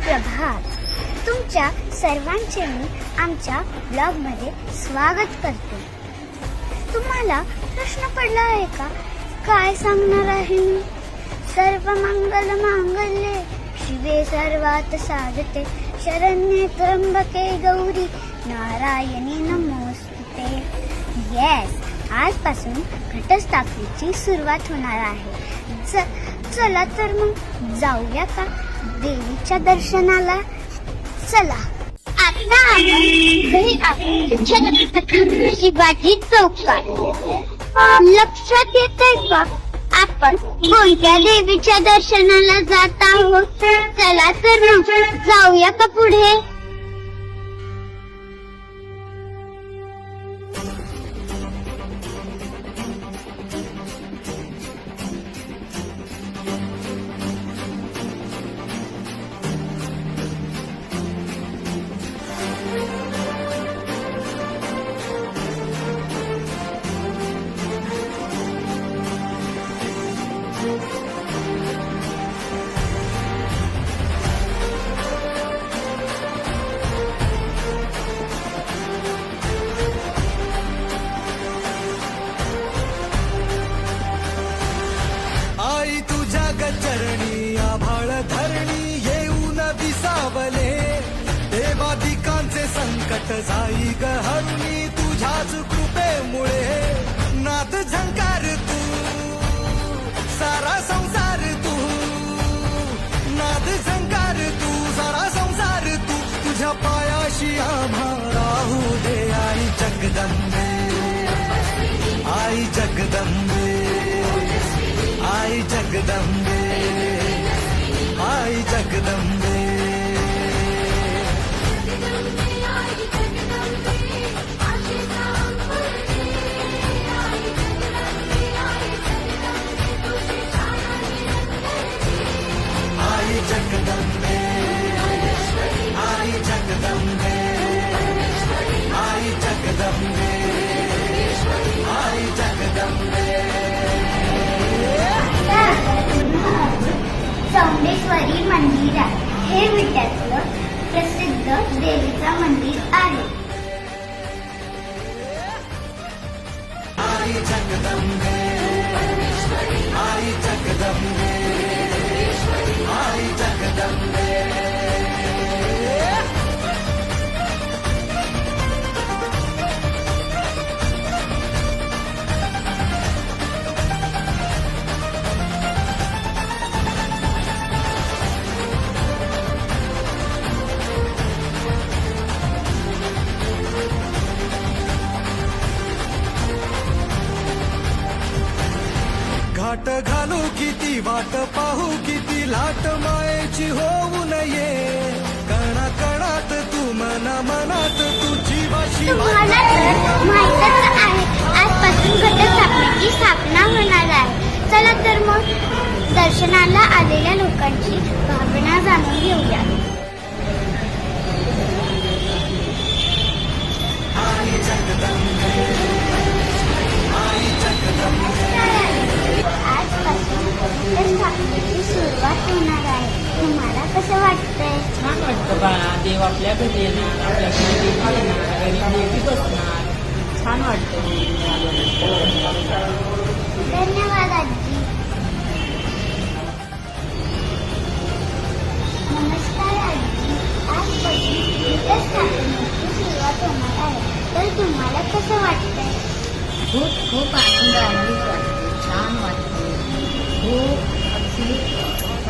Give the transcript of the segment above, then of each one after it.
सुप्रभात. तुमच्या सर्वांचे मी आमच्या ब्लॉगमध्ये स्वागत करते. तुम्हाला प्रश्न पडला आहे का, काय सांगणार आहे मी? सर्व मंगल मांगल्ये शिवे सर्वात साधते, शरण्ये त्र्यंबके गौरी नारायणी नमोस्तुते. येस, आजपासून घटस्थापनेची सुरुवात होणार आहे. चला तर मग जाऊया का देवीच्या दर्शनाला? चला. आता आपण छत्रपती शिवाजी चौकात. लक्षात येतंय का आपण कोणत्या देवीच्या दर्शनाला जात आहोत? चला तर मग जाऊया का पुढे? चरणी आभाळ धरणी येऊन विसावले, देवादिकांचे संकट जाई गहरुनी तुझ्याच कृपेमुळे. नाद झंकार तू सारा संसार तू, नाद झंकार तू सारा संसार तू, तुझ्या पायाशी आम्हा राहू दे. आई जगदंबे, आई जगदंबे, आई जगदंबे, आई जगदंबे. आई जगदंबे, आई जगदंबे, आई जगदंबे, आई जगदंबे. चौंडेश्वरी मंदिर आहे. हे विट्यातलं प्रसिद्ध देवीचं मंदिर आहे. आई जगदंबे, आई जगदंबे, आई जगदंबे. घाट घालू किती वाट पाहू किती लाट मायेची होऊ नये, कणा कणात तू मना मनात तुझी वाशी. तुम्हाला तर माहीतच आहे, आजपासून घटस्थापनेची स्थापना होणार आहे. चला तर मग दर्शनाला आलेल्या लोकांची भावना जाणून घेऊया. आई जगदंबे, आई जगदंबे. आजपासून घटस्थापनेची सुरुवात होणार आहे. तुम्हाला कसं वाटतंय? छान वाटतं बाळा. देव आपल्या घरी येणार, आपल्या घरी देवी येणार, घरी देवी बसणार. छान वाटतं. धन्यवाद आजी. नमस्कार आजी. आजपासून घटस्थापनेची सुरुवात होणार आहे, तर तुम्हाला कसं वाटतंय? खूप खूप आनंद आहे. छान वाटतं. खूप अगदी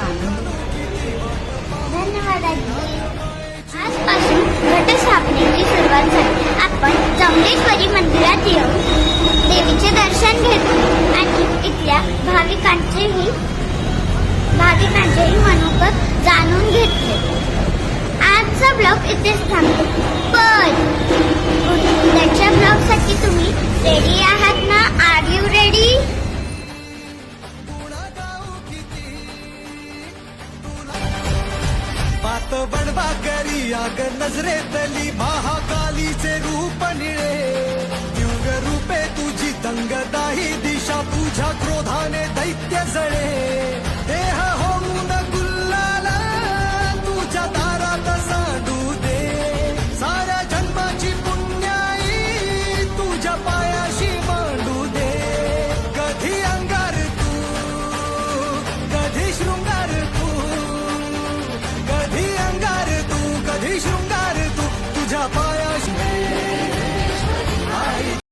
आनंद. धन्यवाद आजी. आजपासून घटस्थापनेची सुरुवात झाली. आपण चौंडेश्वरी मंदिरात येऊन देवीचे दर्शन घेतो आणि इथल्या भाविकांचेही मनोगत जाणून घेतले. आजचा ब्लॉग इथेच थांबतो, पण उद्याच्या ब्लॉगसाठी तुम्ही रेडी आहात ना? Are you ready? बात बनवा करी आग नजरेतली महाकालीचे रूप निळे, दिव्य रूपे तुझी तंगदाही